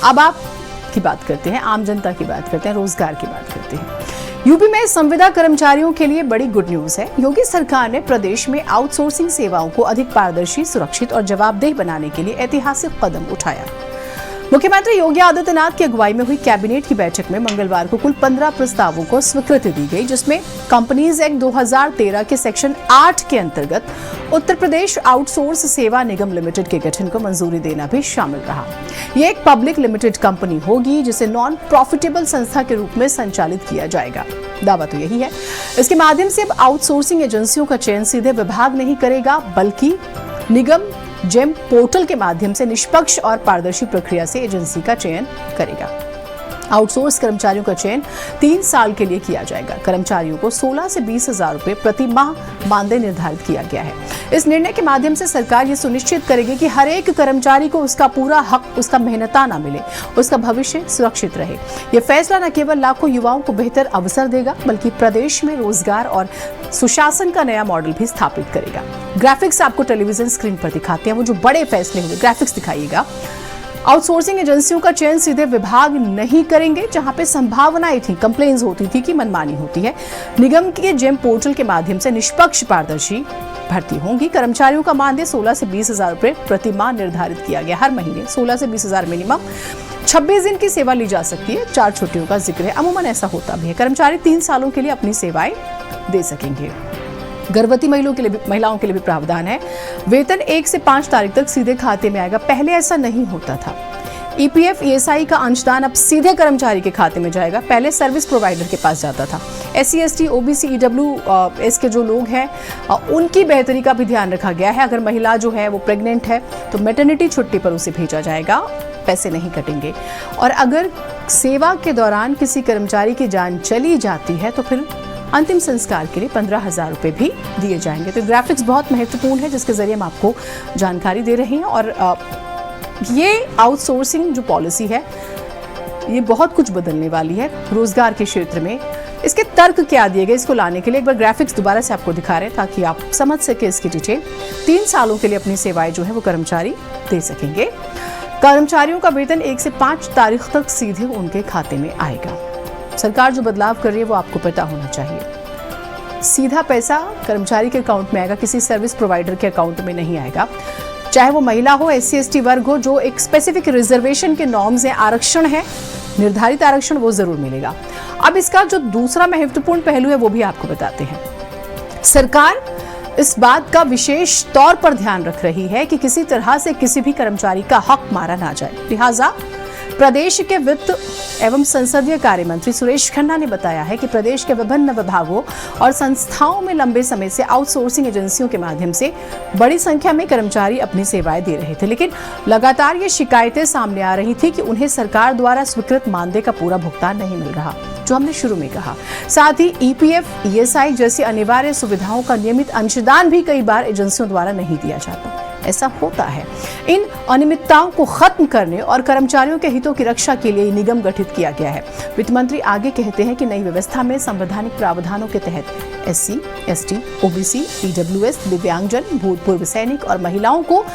अब आप की बात करते हैं, आम जनता की बात करते हैं, रोजगार की बात करते हैं। यूपी में संविदा कर्मचारियों के लिए बड़ी गुड न्यूज है। योगी सरकार ने प्रदेश में आउटसोर्सिंग सेवाओं को अधिक पारदर्शी, सुरक्षित और जवाबदेह बनाने के लिए ऐतिहासिक कदम उठाया। मुख्यमंत्री योगी आदित्यनाथ की अगुवाई में हुई कैबिनेट की बैठक में मंगलवार को कुल 15 प्रस्तावों को स्वीकृति दी गई, जिसमें कंपनीज एक्ट 2013 के सेक्शन 8 के अंतर्गत उत्तर प्रदेश आउटसोर्स सेवा निगम लिमिटेड के गठन को मंजूरी देना भी शामिल रहा। ये एक पब्लिक लिमिटेड कंपनी होगी जिसे नॉन प्रॉफिटेबल संस्था के रूप में संचालित किया जाएगा। दावा तो यही है। इसके माध्यम से अब आउटसोर्सिंग एजेंसियों का चयन सीधे विभाग नहीं करेगा, बल्कि निगम जेम पोर्टल के माध्यम से निष्पक्ष और पारदर्शी प्रक्रिया से एजेंसी का चयन करेगा। आउटसोर्स कर्मचारियों का चयन 3 साल के लिए किया जाएगा। कर्मचारियों को 16 से 20 हजार रुपए प्रति माह मानदेय निर्धारित किया गया है। इस निर्णय के माध्यम से सरकार ये सुनिश्चित करेगी कि हर एक कर्मचारी को उसका पूरा हक, उसका मेहनताना मिले, उसका भविष्य सुरक्षित रहे। ये फैसला न केवल लाखों युवाओं को बेहतर अवसर देगा, बल्कि प्रदेश में रोजगार और सुशासन का नया मॉडल भी स्थापित करेगा। ग्राफिक्स आपको टेलीविजन स्क्रीन पर दिखाते हैं, वो जो बड़े फैसले हुए, ग्राफिक्स दिखाइएगा। आउटसोर्सिंग एजेंसियों का चयन सीधे विभाग नहीं करेंगे, जहां पे संभावनाएं थी, कंप्लेंट्स होती थी कि मनमानी होती है। निगम के जेम पोर्टल के माध्यम से निष्पक्ष पारदर्शी भर्ती होंगी। कर्मचारियों का मानदेय 16 से 20 हजार रुपए प्रति माह निर्धारित किया गया। हर महीने 16 से 20 हजार मिनिमम। 26 दिन की सेवा ली जा सकती है। 4 छुट्टियों का जिक्र है। अमूमन ऐसा होता भी है। कर्मचारी 3 सालों के लिए अपनी सेवाएं दे सकेंगे। गर्भवती महिलाओं के लिए भी प्रावधान है। वेतन 1 से 5 तारीख तक सीधे खाते में आएगा। पहले ऐसा नहीं होता था। ईपीएफ, ईएसआई का अंशदान अब सीधे कर्मचारी के खाते में जाएगा। पहले सर्विस प्रोवाइडर के पास जाता था। एससी, एसटी, ओबीसी, ईडब्ल्यूएस के जो लोग हैं उनकी बेहतरी का भी ध्यान रखा गया है। अगर महिला जो है वो प्रेग्नेंट है तो मैटरनिटी छुट्टी पर उसे भेजा जाएगा, पैसे नहीं कटेंगे। और अगर सेवा के दौरान किसी कर्मचारी की जान चली जाती है तो फिर अंतिम संस्कार के लिए 15,000 रुपए भी दिए जाएंगे। तो ग्राफिक्स बहुत महत्वपूर्ण है, जिसके जरिए हम आपको जानकारी दे रहे हैं। और ये आउटसोर्सिंग जो पॉलिसी है ये बहुत कुछ बदलने वाली है रोजगार के क्षेत्र में। इसके तर्क क्या दिए गए इसको लाने के लिए एक बार ग्राफिक्स दोबारा से आपको दिखा रहे हैं, ताकि आप समझ सके इसकी डिटेल। 3 सालों के लिए अपनी सेवाएं जो है वो कर्मचारी दे सकेंगे। कर्मचारियों का वेतन 1 से 5 तारीख तक सीधे उनके खाते में आएगा। सरकार जो बदलाव कर रही है वो आपको पता होना चाहिए। सीधा पैसा कर्मचारी के अकाउंट में आएगा, किसी सर्विस प्रोवाइडर के अकाउंट में नहीं आएगा। चाहे वो महिला हो, एससी, एसटी वर्ग हो, जो एक स्पेसिफिक रिजर्वेशन के नॉर्म्स हैं, आरक्षण है, निर्धारित आरक्षण, वो जरूर मिलेगा। अब इसका जो दूसरा महत्वपूर्ण पहलू है वो भी आपको बताते हैं। सरकार इस बात का विशेष तौर पर ध्यान रख रही है कि किसी तरह से किसी भी कर्मचारी का हक मारा ना जाए। लिहाजा प्रदेश के वित्त एवं संसदीय कार्य मंत्री सुरेश खन्ना ने बताया है कि प्रदेश के विभिन्न विभागों और संस्थाओं में लंबे समय से आउटसोर्सिंग एजेंसियों के माध्यम से बड़ी संख्या में कर्मचारी अपनी सेवाएं दे रहे थे, लेकिन लगातार ये शिकायतें सामने आ रही थी कि उन्हें सरकार द्वारा स्वीकृत मानदेय का पूरा भुगतान नहीं मिल रहा, जो हमने शुरू में कहा। साथ ही ईपीएफ, ईएसआई जैसी अनिवार्य सुविधाओं का नियमित अंशदान भी कई बार एजेंसियों द्वारा नहीं दिया जाता। ऐसा होता है। इन अनियमितताओं को खत्म करने और कर्मचारियों के हितों की रक्षा के लिए निगम गठित किया गया है। वित्त मंत्री आगे कहते हैं कि नई व्यवस्था में संवैधानिक प्रावधानों के तहत एससी, एसटी, ओबीसी, ईडब्ल्यूएस, दिव्यांगजन, भूतपूर्व सैनिक और महिलाओं को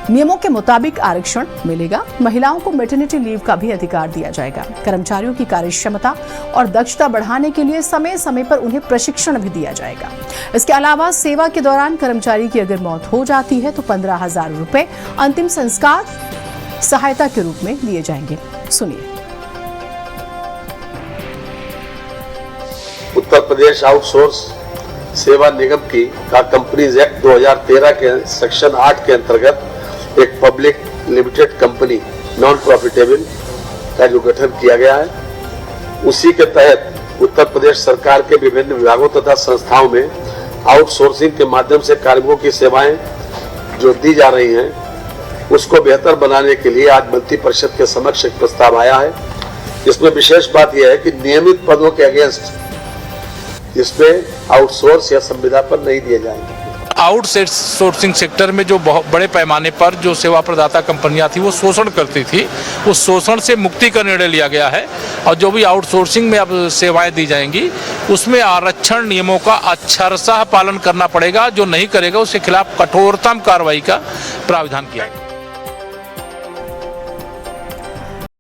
नियमों के मुताबिक आरक्षण मिलेगा। महिलाओं को मैटरनिटी लीव का भी अधिकार दिया जाएगा। कर्मचारियों की कार्यक्षमता और दक्षता बढ़ाने के लिए समय समय पर उन्हें प्रशिक्षण भी दिया जाएगा। इसके अलावा सेवा के दौरान कर्मचारी की अगर मौत हो जाती है तो 15,000 रुपए अंतिम संस्कार सहायता के रूप में दिए जाएंगे। सुनिए। उत्तर प्रदेश आउटसोर्स सेवा निगम की कंपनीज एक्ट 2013 के सेक्शन 8 के अंतर्गत एक public limited company non profitable का जो गठन किया गया है, उसी के तहत उत्तर प्रदेश सरकार के विभिन्न विभागों तथा संस्थाओं में आउटसोर्सिंग के माध्यम से कार्मिकों की सेवाएं जो दी जा रही हैं, उसको बेहतर बनाने के लिए आज मंत्री परिषद के समक्ष एक प्रस्ताव आया है। इसमें विशेष बात यह है कि नियमित पदों के अगेंस्ट इसमें आउटसोर्स या संविदा पर नहीं दिए जाएंगे। आउटसोर्सिंग सेक्टर में जो बहुत बड़े पैमाने पर जो सेवा प्रदाता कंपनियां थी वो शोषण करती थी, उस शोषण से मुक्ति का निर्णय लिया गया है। और जो भी आउटसोर्सिंग में अब सेवाएं दी जाएंगी उसमें आरक्षण नियमों का अक्षरशः पालन करना पड़ेगा। जो नहीं करेगा उसके खिलाफ कठोरतम कार्रवाई का प्रावधान किया है।